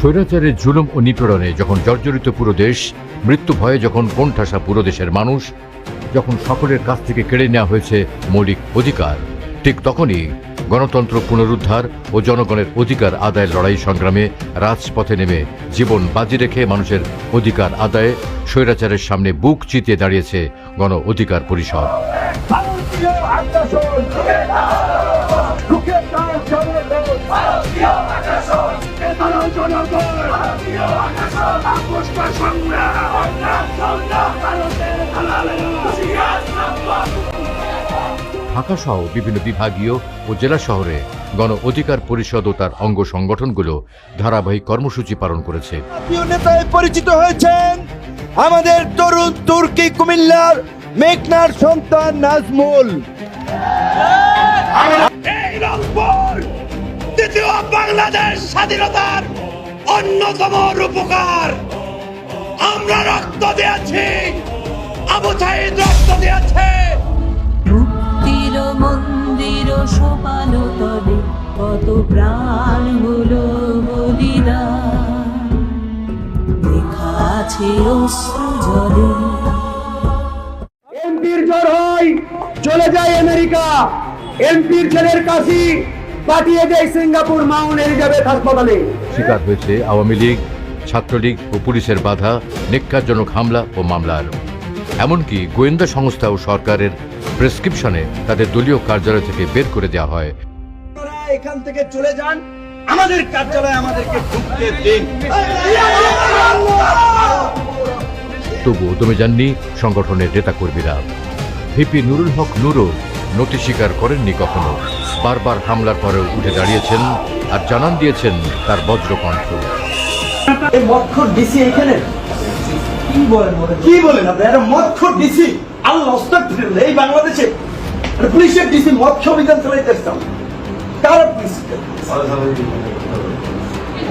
স্বৈরাচারের জুলুম ও নিপীড়নে যখন জর্জরিত পুরো দেশ, মৃত্যু ভয়ে যখন কোণঠাসা পুরো দেশের মানুষ, যখন সকলের কাছ থেকে কেড়ে নেওয়া হয়েছে মৌলিক অধিকার, ঠিক তখনই গণতন্ত্র পুনরুদ্ধার ও জনগণের অধিকার আদায়ের লড়াই সংগ্রামে রাজপথে নেমে জীবন বাজি রেখে মানুষের অধিকার আদায়ে স্বৈরাচারের সামনে বুক চিতিয়ে দাঁড়িয়েছে গণ অধিকার পরিষদ। ঢাকা সহ বিভিন্ন বিভাগীয় ও জেলা শহরে গণ অধিকার পরিষদ ও তার অঙ্গ সংগঠনগুলো ধারাবাহিক কর্মসূচি পালন করেছে। নেতায় পরিচিত হয়েছেন আমাদের তরুণ তুর্কি কুমিল্লার মেঘনার সন্তান নাজমুল। দ্বিতীয় বাংলাদেশ স্বাধীনতার অন্যতম রূপকার। আমরা রক্ত দিয়েছি, আবু সাঈদ রক্ত দিয়েছে। মুক্তির মন্দির সোপানো তলে কত প্রাণ হলো বলিদান, লেখা আছে অশ্রু জলে। এমপির জ্বর হয় চলে যায় আমেরিকা, এমপির ছেলের কাশি পাঠিয়ে দেয় সিঙ্গাপুর মাউন্ট এলিজাবেথ হাসপাতালে। শিকার হয়েছে আওয়ামী লীগ, ছাত্রলীগ ও পুলিশের বাধা, নিক্কারজনক হামলা ও মামলার। এমনকি গোয়েন্দা সংস্থা ও সরকারের প্রেসক্রিপশনে তাদের দলীয় কার্যালয় থেকে বের করে দেওয়া হয়। এখান থেকে চলে যান, আমাদের কার্যালয়ে আমাদেরকে ঢুকতে দিন। তবুও দমে যাননি সংগঠনের নেতাকর্মীরা। ভিপি নুরুল হক নুরও নতি স্বীকার করেননি কখনো। বারবার হামলার পরেও উঠে দাঁড়িয়েছেন আর জানান দিয়েছেন তার বজ্রকণ্ঠ। মদখোর ডিসি এখানে কি বলেন আপনি? একটা মদখোর ডিসি, আল্লাহ আস্তাগফিরুল্লাহ, এই বাংলাদেশে পুলিশের ডিসি মদ অভিযান চালাইতেছেন। কারা পুলিশ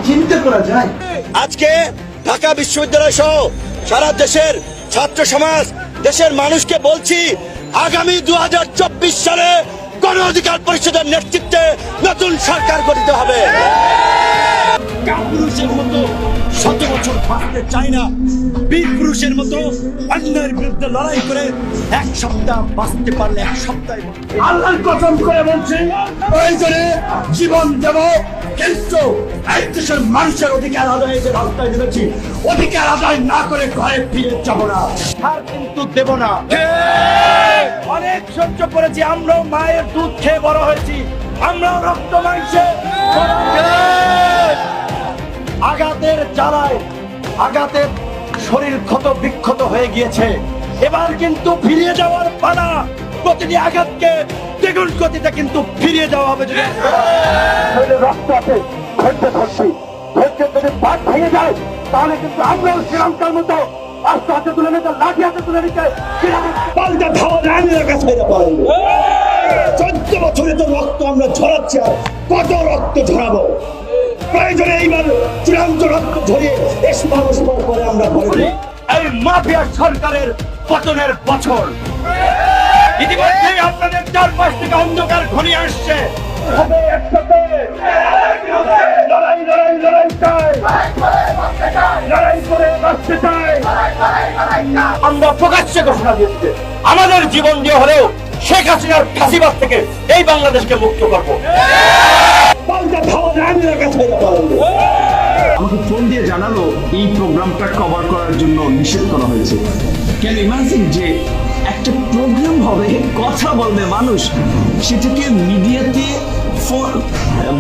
চিন্তা করা যায়? আজকে ঢাকা বিশ্ববিদ্যালয় সহ সারা দেশের ছাত্র সমাজ, দেশের মানুষকে বলছি, আগামী 2024 সালে গণ অধিকার পরিষদের নেতৃত্বে নতুন সরকার গঠিত হবে। কাপুরুষের মতো শত বছর বাঁচতে চাই না, বীর পুরুষের মতো অন্যের বিরুদ্ধে লড়াই করে এক সপ্তাহ বাঁচতে পারলে এক সপ্তাহ আল্লাহর কসম করে বলছি, প্রয়োজনে জীবন দেব, কিন্তু এই দেশের মানুষের অধিকার আদায়ে যে রাস্তায় নেমেছি, অধিকার আদায় না করে ঘরে ফিরে যাব না, আর কিন্তু দেব না। অনেক সহ্য করেছি, আমরাও মায়ের দুধ খেয়ে বড় হয়েছি, আমরাও রক্ত মাংসে আঘাতের জ্বালায় আঘাতের শরীর ক্ষত বিক্ষত হয়ে গিয়েছে। এবার কিন্তু ফিরিয়ে যাওয়ার পালা, প্রতিটি আঘাতকে দ্বিগুণ গতিতে কিন্তু ফিরিয়ে যাওয়া হবে। যদি রক্ত আছে, ধৈর্য ধরছি, ধৈর্য যদি পাট ভেঙে যায়, তাহলে কিন্তু আমরাও শ্রীলঙ্কার মতো আস্তে হাতে তুলে নিতে, লাঠি হাতে তুলে নিতে পাল্টা ধাওয়া রানের কাছে পারেন। 14 বছরে তো রক্ত আমরা ঝরাচ্ছি, আর কত রক্ত ঝরাবো? প্রয়োজনে এইবার চূড়ান্ত রক্ত ঝরিয়ে করে আমরা ঘরে এই মাফিয়া সরকারের পতনের বছর। ইতিমধ্যে আপনাদের চারপাশ থেকে অন্ধকার ঘনিয়ে আসছে। লড়াই লড়াই লড়াই চাই, লড়াই করে বাঁচতে চাই। আমরা প্রকাশ্যে ঘোষণা দিচ্ছি, আমাদের জীবন দিয়ে হলেও শেখ হাসিনার ফাঁসিবাদ থেকে এই বাংলাদেশকে মুক্ত করবো। আমাকে ফোন দিয়ে জানালো এই প্রোগ্রামটা কভার করার জন্য নিষেধ করা হয়েছে। ক্যান ইমাজিন যে একটা প্রোগ্রাম হবে, কথা বলবে মানুষ, সেটাকে মিডিয়াতে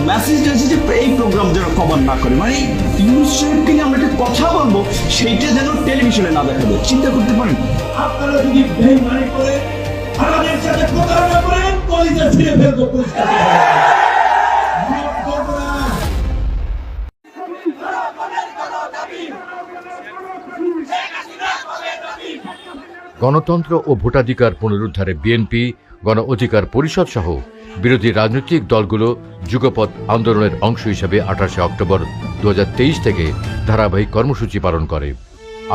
মেসেজ দিয়েছে যে এই প্রোগ্রাম যেন কভার না করে। মানে ইউনুস সাহেবকে নিয়ে আমরা একটা কথা বলবো, সেইটা যেন টেলিভিশনে না দেখাবে। চিন্তা করতে পারেন? আপনারা যদি বেইমানি করে আমাদের সাথে প্রতারণা করেন, কলিজা ছিঁড়ে ফেলবো। গণতন্ত্র ও ভোটাধিকার পুনরুদ্ধারে বিএনপি, গণ অধিকার পরিষদ সহ বিরোধী রাজনৈতিক দলগুলো যুগপৎ আন্দোলনের অংশ হিসেবে 28 অক্টোবর 2023 থেকে ধারাবাহিক কর্মসূচি পালন করে।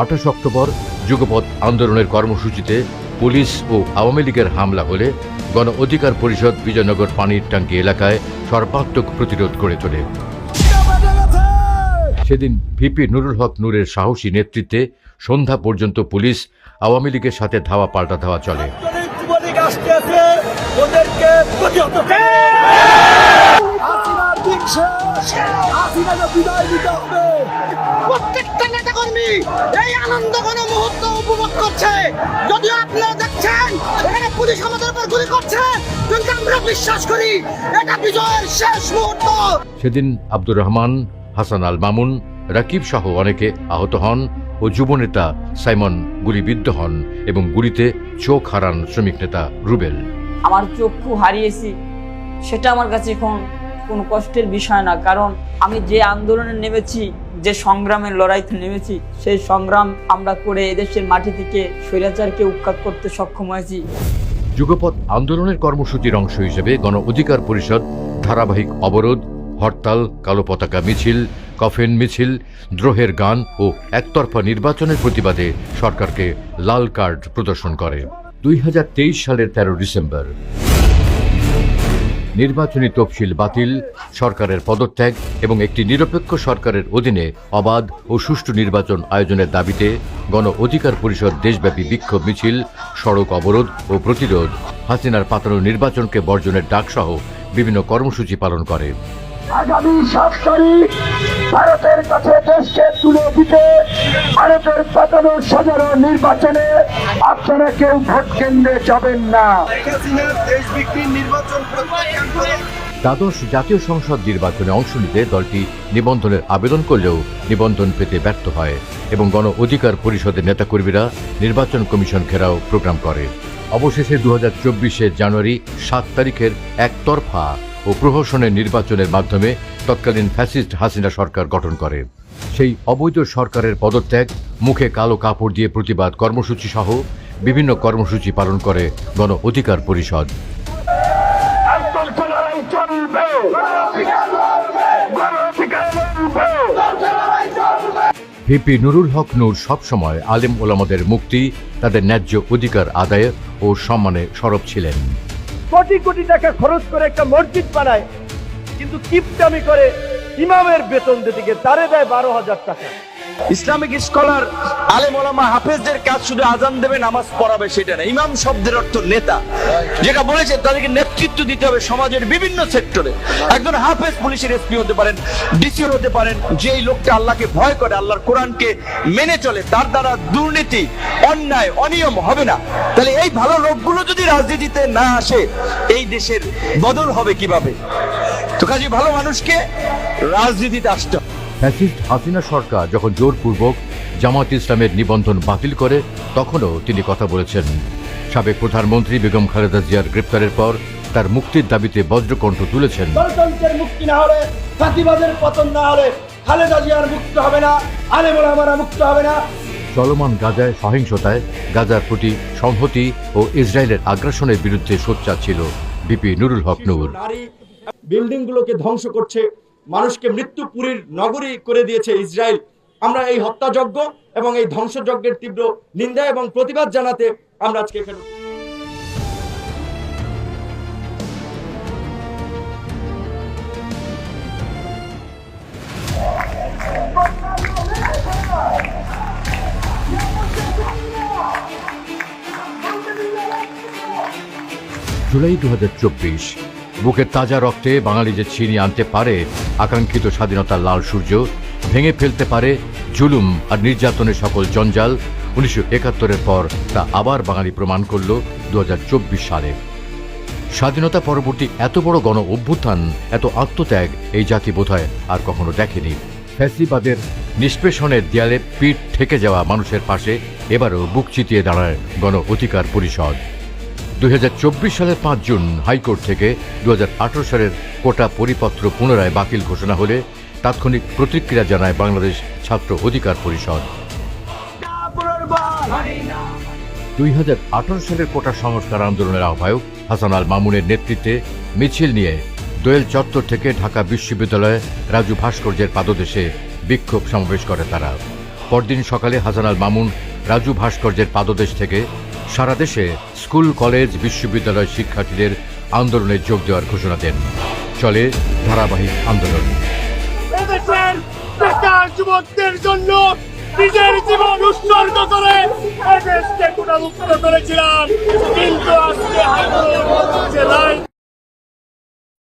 28 অক্টোবর যুগপৎ আন্দোলনের কর্মসূচিতে পুলিশ ও আওয়ামী লীগের হামলা হলে গণ অধিকার পরিষদ বিজয়নগর পানির ট্যাঙ্কি এলাকায় সর্বাত্মক প্রতিরোধ গড়ে তোলে। সেদিন ভিপি নুরুল হক নূরের সাহসী নেতৃত্বে সন্ধ্যা পর্যন্ত পুলিশ আওয়ামী লীগের সাথে ধাওয়া পাল্টা ধাওয়া চলে। যুবলীগ আসতেছে, ওদেরকে প্রতিহত করতে। হাসিনার দিন শেষ, হাসিনাকে বিদায় দিতে হবে। প্রত্যেকটা নেতাকর্মী এই আনন্দ ঘন মুহূর্ত উপভোগ করছে। যদিও আপনারা দেখছেন এখানে পুলিশ আমাদের উপর গুলি করছে, কিন্তু আমরা বিশ্বাস করি এটা বিজয়ের শেষ মুহূর্ত। সেদিন আব্দুর রহমান, হাসান আল মামুন, রাকিব সহ অনেকে আহত হন ও যুবনেতা সাইমন গুলিবিদ্ধ হন এবং গুলিতে চোখ হারান শ্রমিক নেতা রুবেল। আমার চক্ষু হারিয়েছি, সেটা আমার কাছে এখন কোনো কষ্টের বিষয় না, কারণ আমি যে আন্দোলনে নেমেছি, যে সংগ্রামের লড়াইতে নেমেছি, সেই সংগ্রাম আমরা করে এদেশের মাটি থেকে স্বৈরাচারকে উৎখাত করতে সক্ষম হয়েছি। যুগপৎ আন্দোলনের কর্মসূচির অংশ হিসেবে গণ অধিকার পরিষদ ধারাবাহিক অবরোধ, হরতাল, কালো পতাকা মিছিল, কফিন মিছিল, দ্রোহের গান ও একতরফা নির্বাচনের প্রতিবাদে সরকারকে লাল কার্ড প্রদর্শন করে। 2023 সালের 13 ডিসেম্বর নির্বাচনী তফসিল বাতিল, সরকারের পদত্যাগ এবং একটি নিরপেক্ষ সরকারের অধীনে অবাধ ও সুষ্ঠু নির্বাচন আয়োজনের দাবিতে গণ অধিকার পরিষদ দেশব্যাপী বিক্ষোভ মিছিল, সড়ক অবরোধ ও প্রতিরোধ, হাসিনার পাতানো নির্বাচনকে বর্জনের ডাকসহ বিভিন্ন কর্মসূচি পালন করে। আগামী 7 তারিখ ভারতের কাছে দেশকে তুলে দিতে ভারতের পাতানো সাধারণ নির্বাচনে আপনারা কেউ ভোট কেন্দ্রে যাবেন না। দ্বাদশ জাতীয় সংসদ নির্বাচনে অংশ নিতে দলটি নিবন্ধনের আবেদন করলেও নিবন্ধন পেতে ব্যর্থ হয় এবং গণ অধিকার পরিষদের নেতাকর্মীরা নির্বাচন কমিশন ঘেরাও প্রোগ্রাম করে। অবশেষে 2024 জানুয়ারি 7 তারিখের একতরফা ও প্রহসনের নির্বাচনের মাধ্যমে তৎকালীন ফ্যাসিস্ট হাসিনা সরকার গঠন করে। সেই অবৈধ সরকারের পদত্যাগ, মুখে কালো কাপড় দিয়ে প্রতিবাদ কর্মসূচি সহ বিভিন্ন কর্মসূচি পালন করে গণ অধিকার পরিষদ। ভিপি নুরুল হক নূর সবসময় আলেম ওলামাদের মুক্তি, তাদের ন্যায্য অধিকার আদায়ে ও সম্মানে সরব ছিলেন। কোটি কোটি টাকা খরচ করে একটা মসজিদ বানায়, কিন্তু কিপটামি করে ইমামের বেতন দিতে গিয়ে তারে দেয় 12,000 টাকা। ইসলামিক স্কলার, আলেম ওলামা, হাফেজদের কাজ শুধু আজান দেবে, নামাজ পড়াবে সেটা না। ইমাম শব্দের অর্থ নেতা, যেটা বলেছে তাদেরকে নেতৃত্ব দিতে হবে সমাজের বিভিন্ন সেক্টরে। একজন হাফেজ পুলিশের এসপি হতে পারেন, ডিসি হতে পারেন, যেই লোকটা আল্লাহকে ভয় করে, আল্লাহর কোরআনকে মেনে চলে, তার দ্বারা দুর্নীতি, অন্যায়, অনিয়ম হবে না। তাহলে এই ভালো লোকগুলো যদি রাজনীতিতে না আসে, এই দেশের বদল হবে কিভাবে? তো কাজে ভালো মানুষকে রাজনীতিতে আসতে হবে। ফ্যাসিস্ট হাসিনা সরকার যখন জোরপূর্বক জামায়াত ইসলামের নিবন্ধন বাতিল করে, তখনও তিনি কথা বলেছেন। সাবেক প্রধানমন্ত্রী বেগম খালেদা জিয়ার গ্রেপ্তারের পর তার মুক্তির দাবিতে বজ্রকণ্ঠ তুলেছেন। গণতন্ত্রের মুক্তি না হলে, ফাঁসিবাদের পতন না হলে খালেদা জিয়ার মুক্ত হবে না, আলেম ওলামারা মুক্ত হবে না। চলমান গাজায় সহিংসতায়, গাজার প্রতি সংহতি ও ইসরায়েলের আগ্রাসনের বিরুদ্ধে সোচ্চার ছিল ভিপি নুরুল হক নূর। নারী বিল্ডিং গুলোকে ধ্বংস করছে, মানুষকে মৃত্যুপুরীর নগরী করে দিয়েছে ইসরায়েল। আমরা এই হত্যাযজ্ঞ এবং এই ধ্বংসযজ্ঞের তীব্র নিন্দা এবং প্রতিবাদ জানাতে আমরা আজকে এখানে। জুলাই 2024, বুকের তাজা রক্তে বাঙালি যে ছিনিয়ে আনতে পারে আকাঙ্ক্ষিত স্বাধীনতার লাল সূর্য, ভেঙে ফেলতে পারে জুলুম আর নির্যাতনের সকল জঞ্জাল, 1971-এর পর তা আবার বাঙালি প্রমাণ করল 2024 সালে। স্বাধীনতা পরবর্তী এত বড় গণ অভ্যুত্থান, এত আত্মত্যাগ এই জাতি বোধহয় আর কখনো দেখেনি। ফ্যাসিবাদের নিষ্পেষণের দেয়ালে পিঠ ঠেকে যাওয়া মানুষের পাশে এবারও বুক চিতিয়ে দাঁড়ায় গণ অধিকার পরিষদ। 2024 সালের 5 জুন হাইকোর্ট থেকে 2018 সালের কোটা পরিপত্র পুনরায় বাতিল ঘোষণা হলে তাৎক্ষণিক প্রতিক্রিয়া জানায় বাংলাদেশ ছাত্র অধিকার পরিষদ। 2018 সালের কোটা সংস্কার আন্দোলনের আহ্বায়ক হাসান আল মামুনের নেতৃত্বে মিছিল নিয়ে দোয়েল চত্বর থেকে ঢাকা বিশ্ববিদ্যালয়ে রাজু ভাস্কর্যের পাদদেশে বিক্ষোভ সমাবেশ করে তারা। পরদিন সকালে হাসান আল মামুন রাজু ভাস্কর্যের পাদদেশ থেকে সারা দেশে স্কুল, কলেজ, বিশ্ববিদ্যালয় শিক্ষার্থীদের আন্দোলনে যোগ দেওয়ার ঘোষণা দেন। চলে ধারাবাহিক আন্দোলন। যুবকদের জন্য নিজের জীবন উৎসর্গ করে এই দেশকে পুনরুদ্ধার করেছিলাম, কিন্তু আজকে